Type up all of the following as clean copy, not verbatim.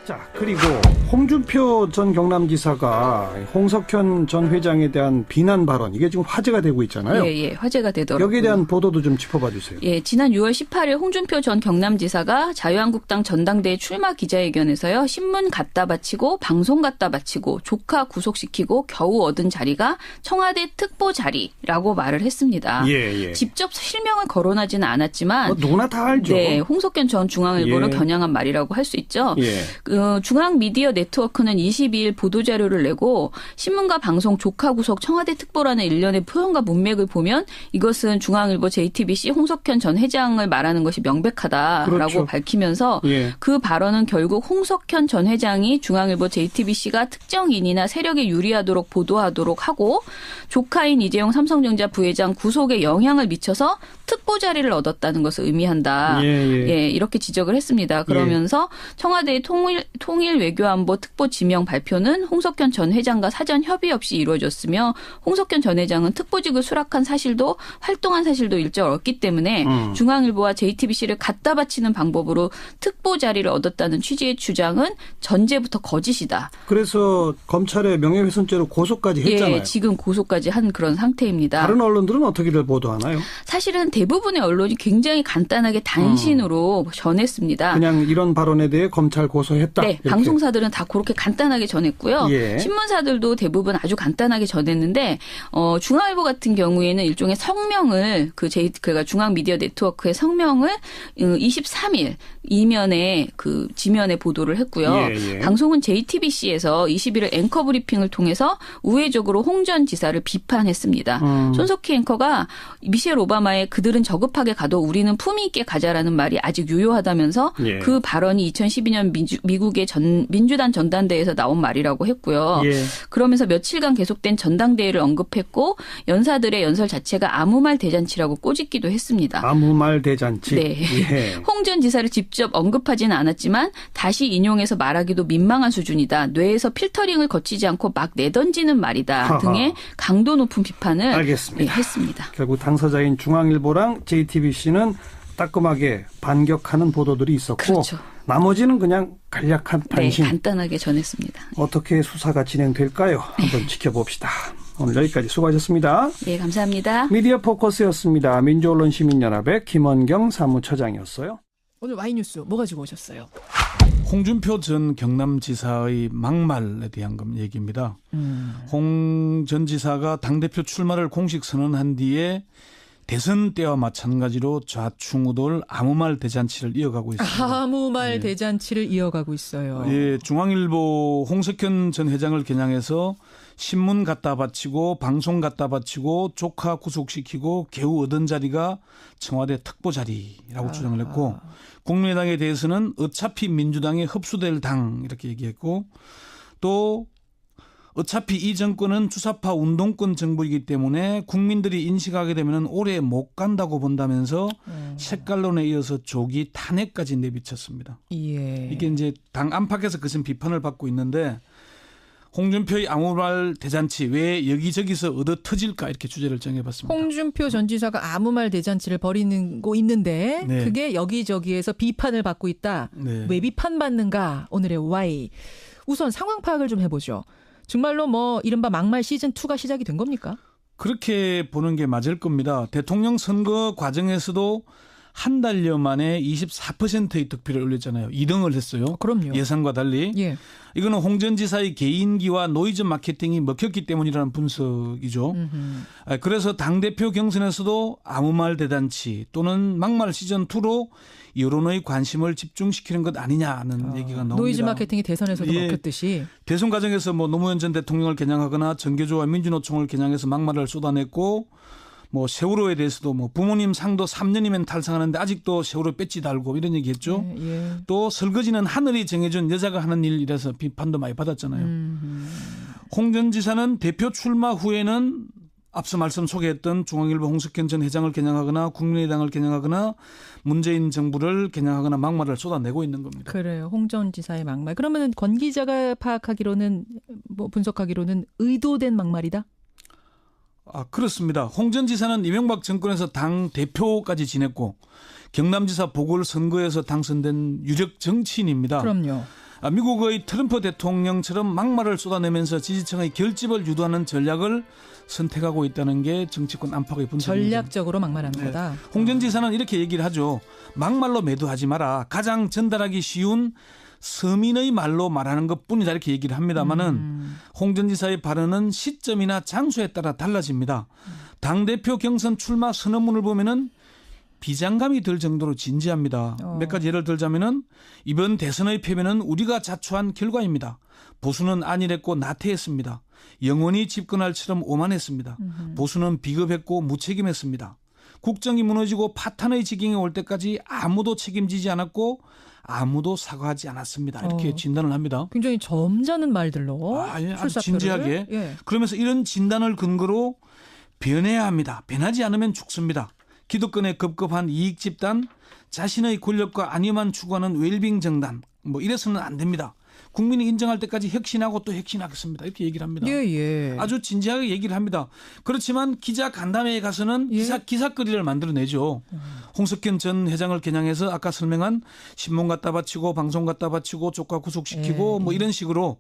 자, 그리고 홍준표 전 경남지사가 홍석현 전 회장에 대한 비난 발언, 이게 지금 화제가 되고 있잖아요. 예, 화제가 되더라고요. 여기에 대한 보도도 좀 짚어봐 주세요. 예, 지난 6월 18일 홍준표 전 경남지사가 자유한국당 전당대회 출마 기자회견에서요, 신문 갖다 바치고 방송 갖다 바치고 조카 구속시키고 겨우 얻은 자리가 청와대 특보 자리라고 말을 했습니다. 예. 직접 실명을 거론하지는 않았지만 누구나 다 알죠. 네, 홍석현 전 중앙일보를 예. 겨냥한 말이라고 할 수 있죠. 예. 중앙미디어 네트워크는 22일 보도자료를 내고 신문과 방송 조카 구속 청와대 특보라는 일련의 표현과 문맥을 보면 이것은 중앙일보 JTBC 홍석현 전 회장을 말하는 것이 명백하다라고 그렇죠. 밝히면서 예. 그 발언은 결국 홍석현 전 회장이 중앙일보 JTBC가 특정인이나 세력에 유리하도록 보도하도록 하고 조카인 이재용 삼성전자 부회장 구속에 영향을 미쳐서 특보 자리를 얻었다는 것을 의미한다. 예. 이렇게 지적을 했습니다. 그러면서 청와대의 통일 외교안보 특보 지명 발표는 홍석현 전 회장과 사전 협의 없이 이루어졌으며 홍석현 전 회장은 특보직을 수락한 사실도 활동한 사실도 일절 없기 때문에 중앙일보와 JTBC를 갖다 바치는 방법으로 특보 자리를 얻었다는 취지의 주장은 전제부터 거짓이다. 그래서 검찰에 명예훼손죄로 고소까지 했잖아요. 예, 지금 고소까지 한 그런 상태입니다. 다른 언론들은 어떻게들 보도하나요? 사실은 대부분의 언론이 굉장히 간단하게 단신으로 전했습니다. 그냥 이런 발언에 대해 검찰 고소했다. 네, 이렇게. 방송사들은 다 그렇게 간단하게 전했고요. 예. 신문사들도 대부분 아주 간단하게 전했는데 중앙일보 같은 경우에는 일종의 성명을 그가 중앙미디어 네트워크의 성명을 23일 이면에 그 지면에 보도를 했고요. 예. 방송은 JTBC에서 21일 앵커 브리핑을 통해서 우회적으로 홍 전 지사를 비판했습니다. 손석희 앵커가 미셸 오바마의 그들은 저급하게 가도 우리는 품위 있게 가자라는 말이 아직 유효하다면서 예. 그 발언이 2012년 미국의 민주당 전당대회에서 나온 말이라고 했고요. 예. 그러면서 며칠간 계속된 전당대회를 언급했고 연사들의 연설 자체가 아무 말 대잔치라고 꼬집기도 했습니다. 아무 말 대잔치. 네. 예. 홍 전 지사를 직접 언급하지는 않았지만 다시 인용해서 말하기도 민망한 수준이다. 뇌에서 필터링을 거치지 않고 막 내던지는 말이다 하하. 등의 강도 높은 비판을 알겠습니다. 했습니다. 결국 당사자인 중앙일보랑 JTBC는 따끔하게 반격하는 보도들이 있었고 그렇죠. 나머지는 그냥 간략한 단신. 네, 간단하게 전했습니다. 어떻게 수사가 진행될까요? 한번 지켜봅시다. 오늘 여기까지 수고하셨습니다. 네, 감사합니다. 미디어 포커스였습니다. 민주언론시민연합의 김원경 사무처장이었어요. 오늘 와이뉴스 뭐 가지고 오셨어요? 홍준표 전 경남지사의 막말에 대한 얘기입니다. 홍 전 지사가 당대표 출마를 공식 선언한 뒤에 대선 때와 마찬가지로 좌충우돌 아무 말 대잔치를 이어가고 있습니다. 아무 말 대잔치를 이어가고 있어요. 예, 중앙일보 홍석현 전 회장을 겨냥해서 신문 갖다 바치고 방송 갖다 바치고 조카 구속시키고 겨우 얻은 자리가 청와대 특보 자리라고 주장을 했고 국민의당에 대해서는 어차피 민주당에 흡수될 당 이렇게 얘기했고 또 어차피 이 정권은 주사파 운동권 정부이기 때문에 국민들이 인식하게 되면 오래 못 간다고 본다면서 색깔론에 이어서 조기 탄핵까지 내비쳤습니다. 예. 이게 이제 당 안팎에서 것은 비판을 받고 있는데 홍준표의 아무 말 대잔치 왜 여기저기서 얻어 터질까 이렇게 주제를 정해봤습니다. 홍준표 전 지사가 아무 말 대잔치를 벌이고 있는데 네. 그게 여기저기에서 비판을 받고 있다. 네. 왜 비판받는가? 오늘의 Y. 우선 상황 파악을 좀 해보죠. 정말로 뭐 이른바 막말 시즌2가 시작이 된 겁니까? 그렇게 보는 게 맞을 겁니다. 대통령 선거 과정에서도 한 달여 만에 24%의 득표를 올렸잖아요. 2등을 했어요. 그럼요. 예상과 달리. 예. 이거는 홍 전 지사의 개인기와 노이즈 마케팅이 먹혔기 때문이라는 분석이죠. 그래서 당대표 경선에서도 아무 말 대잔치 또는 막말 시즌2로 여론의 관심을 집중시키는 것 아니냐는 얘기가 나옵니다. 노이즈 마케팅이 대선에서도 예. 먹혔듯이. 대선 과정에서 뭐 노무현 전 대통령을 겨냥하거나 정교조와 민주노총을 겨냥해서 막말을 쏟아냈고 뭐 세월호에 대해서도 뭐 부모님 상도 3년이면 탈상하는데 아직도 세월호 배지 달고 이런 얘기했죠. 예. 또 설거지는 하늘이 정해준 여자가 하는 일이라서 비판도 많이 받았잖아요. 홍 전 지사는 대표 출마 후에는 앞서 말씀 소개했던 중앙일보 홍석현 전 회장을 겨냥하거나 국민의당을 겨냥하거나 문재인 정부를 겨냥하거나 막말을 쏟아내고 있는 겁니다. 그래요. 홍 전 지사의 막말. 그러면 권 기자가 파악하기로는 뭐 분석하기로는 의도된 막말이다? 그렇습니다. 홍 전 지사는 이명박 정권에서 당 대표까지 지냈고 경남지사 보궐선거에서 당선된 유력 정치인입니다. 그럼요. 미국의 트럼프 대통령처럼 막말을 쏟아내면서 지지층의 결집을 유도하는 전략을 선택하고 있다는 게 정치권 안팎의 분석입니다. 전략적으로 막말하는 거다. 홍 전 지사는 이렇게 얘기를 하죠. 막말로 매도하지 마라. 가장 전달하기 쉬운 서민의 말로 말하는 것뿐이다 이렇게 얘기를 합니다마는 홍 전 지사의 발언은 시점이나 장소에 따라 달라집니다. 당대표 경선 출마 선언문을 보면은 비장감이 들 정도로 진지합니다. 몇 가지 예를 들자면은 이번 대선의 패배는 우리가 자초한 결과입니다. 보수는 안일했고 나태했습니다. 영원히 집권할처럼 오만했습니다. 보수는 비겁했고 무책임했습니다. 국정이 무너지고 파탄의 지경에 올 때까지 아무도 책임지지 않았고 아무도 사과하지 않았습니다. 이렇게 진단을 합니다. 굉장히 점잖은 말들로 아주 출사표를. 진지하게. 예. 그러면서 이런 진단을 근거로 변해야 합니다. 변하지 않으면 죽습니다. 기득권에 급급한 이익 집단, 자신의 권력과 안위만 추구하는 웰빙 정당, 뭐 이래서는 안 됩니다. 국민이 인정할 때까지 혁신하고 또 혁신하겠습니다. 이렇게 얘기를 합니다. 예. 아주 진지하게 얘기를 합니다. 그렇지만 기자 간담회에 가서는 기사거리를 만들어내죠. 홍석현 전 회장을 겨냥해서 아까 설명한 신문 갖다 바치고 방송 갖다 바치고 조카 구속시키고 뭐 이런 식으로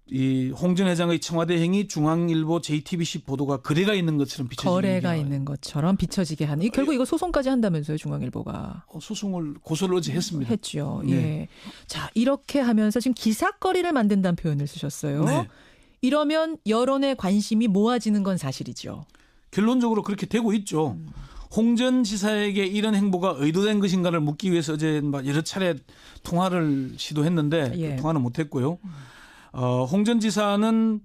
이 홍 전 회장의 청와대 행위 중앙일보 JTBC 보도가 거래가 있는 것처럼 비춰지게 거래가 있는 것처럼 비춰지게 하는. 결국 이거 소송까지 한다면서요, 중앙일보가. 소송을 고소를 어제 했습니다. 했죠. 네. 예. 자, 이렇게 하면서 지금 기사거리를 만든다는 표현을 쓰셨어요. 네. 이러면 여론의 관심이 모아지는 건 사실이죠. 결론적으로 그렇게 되고 있죠. 홍 전 지사에게 이런 행보가 의도된 것인가를 묻기 위해서 어제 여러 차례 통화를 시도했는데 예. 통화는 못했고요. 홍 전 지사는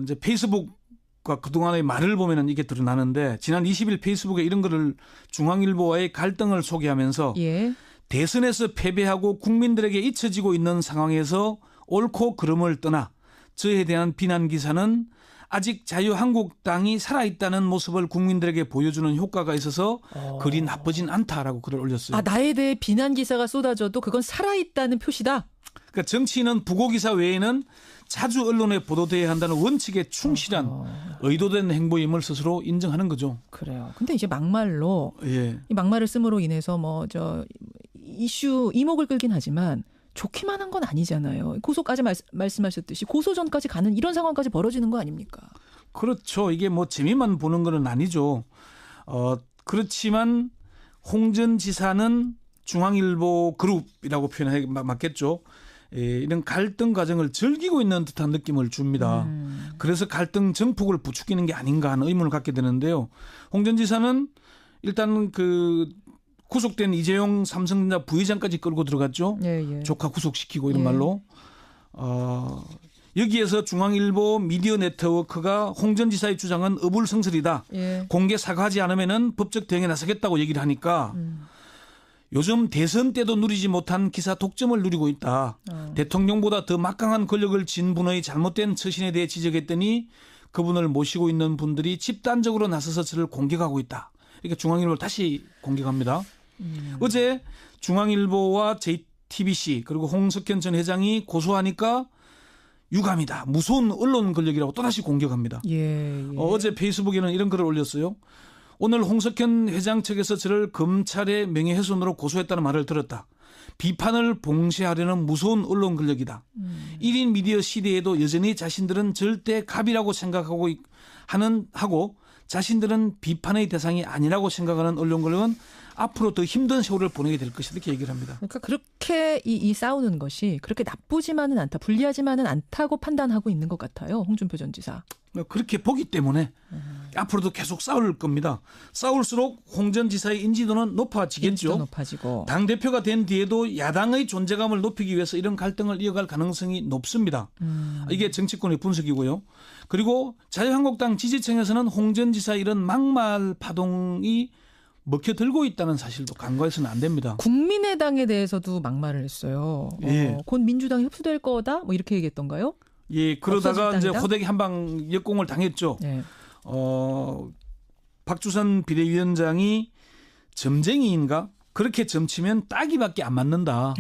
이제 페이스북과 그동안의 말을 보면은 이게 드러나는데 지난 20일 페이스북에 이런 거를 중앙일보와의 갈등을 소개하면서 예. 대선에서 패배하고 국민들에게 잊혀지고 있는 상황에서 옳고 그름을 떠나 저에 대한 비난 기사는 아직 자유한국당이 살아있다는 모습을 국민들에게 보여주는 효과가 있어서 글이 나쁘진 않다라고 글을 올렸어요. 아, 나에 대해 비난 기사가 쏟아져도 그건 살아있다는 표시다. 그러니까 정치인은 부고 기사 외에는 자주 언론에 보도돼야 한다는 원칙에 충실한 의도된 행보임을 스스로 인정하는 거죠. 그래요. 근데 이제 막말로 예. 이 막말을 씀으로 인해서 이슈 이목을 끌긴 하지만 좋기만 한 건 아니잖아요. 고소까지 말씀하셨듯이 고소 전까지 가는 이런 상황까지 벌어지는 거 아닙니까? 그렇죠. 이게 뭐 재미만 보는 건 아니죠. 그렇지만 홍 전 지사는 중앙일보 그룹이라고 표현해 맞겠죠. 이런 갈등 과정을 즐기고 있는 듯한 느낌을 줍니다. 그래서 갈등 정폭을 부추기는 게 아닌가 하는 의문을 갖게 되는데요. 홍 전 지사는 일단 그 구속된 이재용 삼성전자 부회장까지 끌고 들어갔죠. 예. 조카 구속시키고 이런 말로. 여기에서 중앙일보 미디어 네트워크가 홍 전 지사의 주장은 어불성설이다. 예. 공개 사과하지 않으면은 법적 대응에 나서겠다고 얘기를 하니까 요즘 대선 때도 누리지 못한 기사 독점을 누리고 있다. 대통령보다 더 막강한 권력을 쥔 분의 잘못된 처신에 대해 지적했더니 그분을 모시고 있는 분들이 집단적으로 나서서 저를 공격하고 있다. 그러니까 중앙일보를 다시 공격합니다. 어제 중앙일보와 JTBC 그리고 홍석현 전 회장이 고소하니까 유감이다. 무서운 언론 권력이라고 또다시 공격합니다. 예. 어제 페이스북에는 이런 글을 올렸어요. 오늘 홍석현 회장 측에서 저를 검찰의 명예훼손으로 고소했다는 말을 들었다. 비판을 봉쇄하려는 무서운 언론 권력이다. 1인 미디어 시대에도 여전히 자신들은 절대 갑이라고 생각하고 하고 자신들은 비판의 대상이 아니라고 생각하는 언론 권력은 앞으로 더 힘든 세월을 보내게 될 것이다 이렇게 얘기를 합니다. 그러니까 그렇게 이 싸우는 것이 그렇게 나쁘지만은 않다, 불리하지만은 않다고 판단하고 있는 것 같아요. 홍준표 전 지사. 그렇게 보기 때문에 앞으로도 계속 싸울 겁니다. 싸울수록 홍 전 지사의 인지도는 높아지겠죠. 인지도 높아지고. 당대표가 된 뒤에도 야당의 존재감을 높이기 위해서 이런 갈등을 이어갈 가능성이 높습니다. 이게 정치권의 분석이고요. 그리고 자유한국당 지지층에서는 홍 전 지사 이런 막말 파동이 먹혀들고 있다는 사실도 간과해서는 안 됩니다. 국민의당에 대해서도 막말을 했어요. 예. 곧 민주당이 흡수될 거다? 뭐 이렇게 얘기했던가요? 예, 그러다가 없어질 이제 당이다? 호되게 한방 역공을 당했죠. 예. 박주선 비대위원장이 점쟁이인가? 그렇게 점치면 따기밖에 안 맞는다.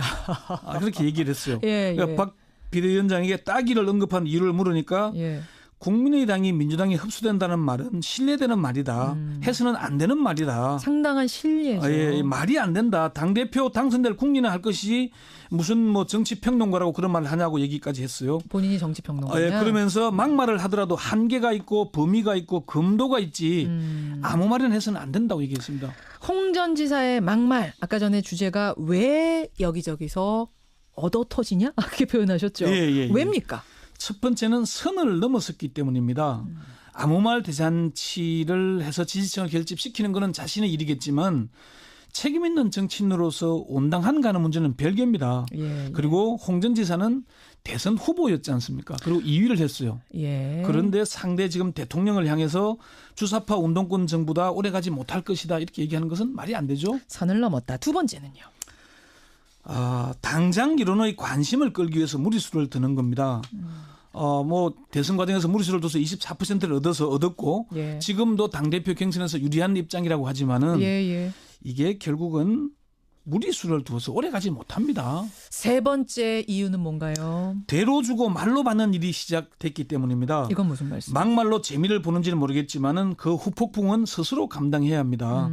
그렇게 얘기를 했어요. 예. 그러니까 박 비대위원장에게 따기를 언급한 이유를 물으니까 예. 국민의당이 민주당이 흡수된다는 말은 신뢰되는 말이다. 해서는 안 되는 말이다. 상당한 신뢰죠. 예, 말이 안 된다. 당대표 당선될 국민은 할 것이 무슨 뭐 정치평론가라고 그런 말을 하냐고 얘기까지 했어요. 본인이 정치평론가냐. 예, 그러면서 막말을 하더라도 한계가 있고 범위가 있고 금도가 있지 아무 말이나 해서는 안 된다고 얘기했습니다. 홍 전 지사의 막말. 아까 전에 주제가 왜 여기저기서 얻어 터지냐? 이렇게 표현하셨죠. 예. 왜입니까? 첫 번째는 선을 넘어섰기 때문입니다. 아무 말 대잔치를 해서 지지층을 결집시키는 것은 자신의 일이겠지만 책임 있는 정치인으로서 온당한가 하는 문제는 별개입니다. 예. 그리고 홍 전 지사는 대선 후보였지 않습니까? 그리고 2위를 했어요. 예. 그런데 상대 지금 대통령을 향해서 주사파 운동권 정부다 오래가지 못할 것이다 이렇게 얘기하는 것은 말이 안 되죠. 선을 넘었다. 두 번째는요. 당장 여론의 관심을 끌기 위해서 무리수를 드는 겁니다. 뭐 대선 과정에서 무리수를 둬서 24%를 얻었고 예. 지금도 당대표 경선에서 유리한 입장이라고 하지만은 예. 이게 결국은 무리수를 두어서 오래가지 못합니다. 세 번째 이유는 뭔가요? 대로 주고 말로 받는 일이 시작됐기 때문입니다. 이건 무슨 말씀? 막말로 재미를 보는지는 모르겠지만은 그 후폭풍은 스스로 감당해야 합니다.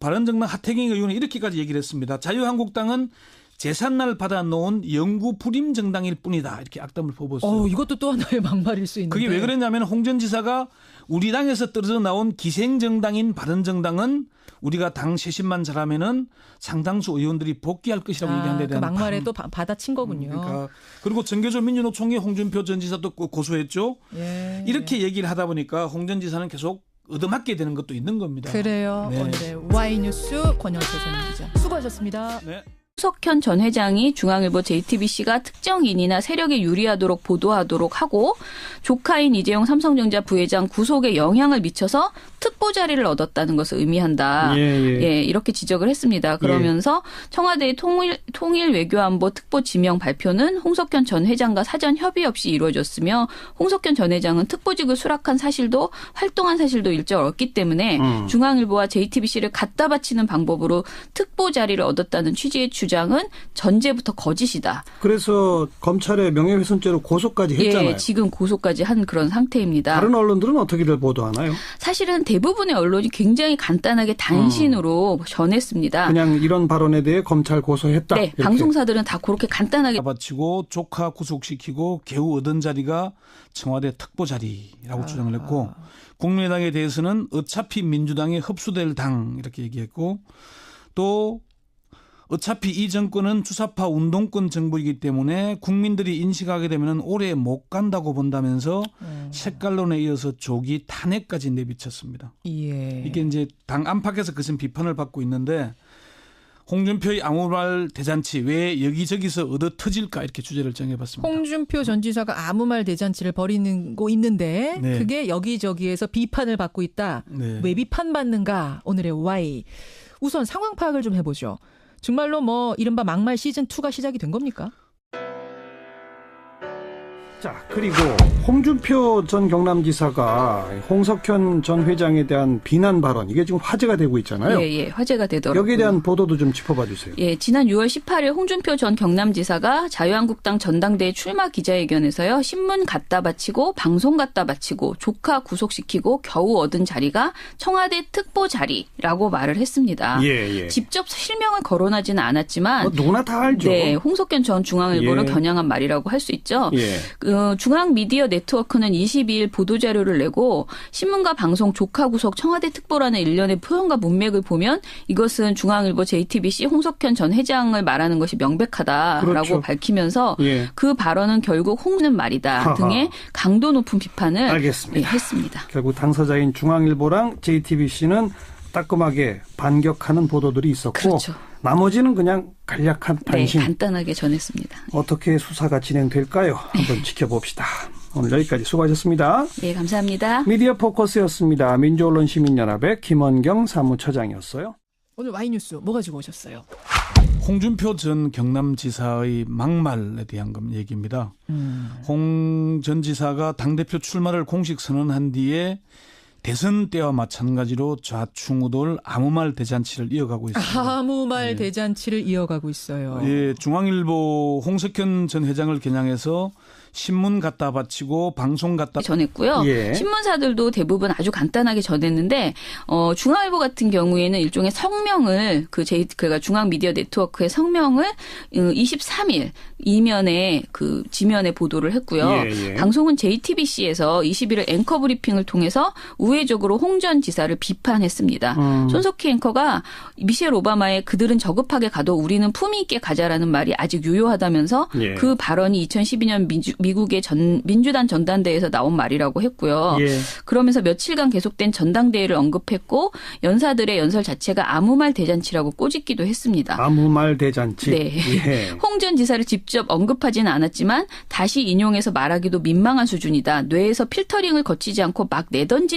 바른정당 하태경 의원은 이렇게까지 얘기를 했습니다. 자유한국당은 재산날 받아놓은 영구 불임 정당일 뿐이다. 이렇게 악담을 퍼붓었어요. 이것도 또 하나의 막말일 수 있는데. 그게 왜 그랬냐면 홍 전 지사가 우리 당에서 떨어져 나온 기생정당인 바른정당은 우리가 당 쇄신만 잘하면은 상당수 의원들이 복귀할 것이라고 얘기한 데 그 대한 막말에 또 받아친 거군요. 그러니까 그리고 정교조 민주노총의 홍준표 전 지사도 고소했죠. 예. 이렇게 얘기를 하다 보니까 홍 전 지사는 계속 얻어맞게 되는 것도 있는 겁니다. 그래요. 네. 오늘의 Y뉴스 권영태 전 기자 수고하셨습니다. 네. 홍석현 전 회장이 중앙일보 JTBC가 특정인이나 세력에 유리하도록 보도하도록 하고 조카인 이재용 삼성전자 부회장 구속에 영향을 미쳐서 특보 자리를 얻었다는 것을 의미한다. 예. 이렇게 지적을 했습니다. 그러면서 청와대의 통일 외교안보 특보 지명 발표는 홍석현 전 회장과 사전 협의 없이 이루어졌으며 홍석현 전 회장은 특보직을 수락한 사실도 활동한 사실도 일절 없기 때문에 중앙일보와 JTBC를 갖다 바치는 방법으로 특보 자리를 얻었다는 취지의 주장은 전제부터 거짓이다. 그래서 검찰의 명예훼손죄로 고소까지 했잖아요. 예, 지금 고소까지 한 그런 상태입니다. 다른 언론들은 어떻게들 보도하나요? 사실은 대부분의 언론이 굉장히 간단하게 단신으로 전했습니다. 그냥 이런 발언에 대해 검찰 고소했다. 네, 이렇게. 방송사들은 다 그렇게 간단하게 바치고 조카 구속시키고 겨우 얻은 자리가 청와대 특보 자리라고 주장을 했고 국민의당에 대해서는 어차피 민주당에 흡수될 당 이렇게 얘기했고 또 어차피 이 정권은 주사파 운동권 정부이기 때문에 국민들이 인식하게 되면 오래 못 간다고 본다면서 색깔론에 이어서 조기 탄핵까지 내비쳤습니다. 예. 이게 이제 당 안팎에서 그것은 비판을 받고 있는데 홍준표의 아무 말 대잔치 왜 여기저기서 얻어 터질까 이렇게 주제를 정해봤습니다. 홍준표 전 지사가 아무 말 대잔치를 벌이는 거 있는데 네. 그게 여기저기에서 비판을 받고 있다. 네. 왜 비판받는가? 오늘의 Y. 우선 상황 파악을 좀 해보죠. 정말로 뭐 이른바 막말 시즌2가 시작이 된 겁니까? 자, 그리고 홍준표 전 경남지사가 홍석현 전 회장에 대한 비난 발언 이게 지금 화제가 되고 있잖아요. 예, 화제가 되더라고요. 여기에 대한 보도도 좀 짚어봐 주세요. 예, 지난 6월 18일 홍준표 전 경남지사가 자유한국당 전당대회 출마 기자회견에서요. 신문 갖다 바치고 방송 갖다 바치고 조카 구속시키고 겨우 얻은 자리가 청와대 특보 자리라고 말을 했습니다. 예. 직접 실명을 거론하지는 않았지만 누구나 다 알죠. 네, 홍석현 전 중앙일보를 예. 겨냥한 말이라고 할 수 있죠. 예. 중앙미디어 네트워크는 22일 보도자료를 내고 신문과 방송 조카 구속 청와대 특보라는 일련의 표현과 문맥을 보면 이것은 중앙일보 JTBC 홍석현 전 회장을 말하는 것이 명백하다라고 그렇죠. 밝히면서 예. 그 발언은 결국 홍는 말이다 하하. 등의 강도 높은 비판을 알겠습니다. 예, 했습니다. 결국 당사자인 중앙일보랑 JTBC는 따끔하게 반격하는 보도들이 있었고 그렇죠. 나머지는 그냥 간략한 네, 단신. 간단하게 전했습니다. 어떻게 수사가 진행될까요? 한번 지켜봅시다. 오늘 여기까지 수고하셨습니다. 예, 감사합니다. 미디어 포커스였습니다. 민주언론시민연합의 김원경 사무처장이었어요. 오늘 Y뉴스 뭐 가지고 오셨어요? 홍준표 전 경남지사의 막말에 대한 얘기입니다. 홍 전 지사가 당대표 출마를 공식 선언한 뒤에 대선 때와 마찬가지로 좌충우돌 아무 말 대잔치를 이어가고 있습니다. 아무 말 대잔치를 이어가고 있어요. 예, 중앙일보 홍석현 전 회장을 겨냥해서 신문 갖다 바치고 방송 갖다 전했고요. 예. 신문사들도 대부분 아주 간단하게 전했는데 중앙일보 같은 경우에는 일종의 성명을 그러니까 중앙미디어 네트워크의 성명을 23일 이면에 그 지면에 보도를 했고요. 예. 방송은 JTBC에서 21일 앵커 브리핑을 통해서 우회적으로 홍 전 지사를 비판했습니다. 손석희 앵커가 미셸 오바마의 그들은 저급하게 가도 우리는 품위 있게 가자라는 말이 아직 유효하다면서 예. 그 발언이 2012년 미국의 민주당 전당대회에서 나온 말이라고 했고요. 예. 그러면서 며칠간 계속된 전당대회를 언급했고 연사들의 연설 자체가 아무 말 대잔치라고 꼬집기도 했습니다. 아무 말 대잔치. 네. 예. 홍 전 지사를 직접 언급하지는 않았지만 다시 인용해서 말하기도 민망한 수준이다. 뇌에서 필터링을 거치지 않고 막 내던진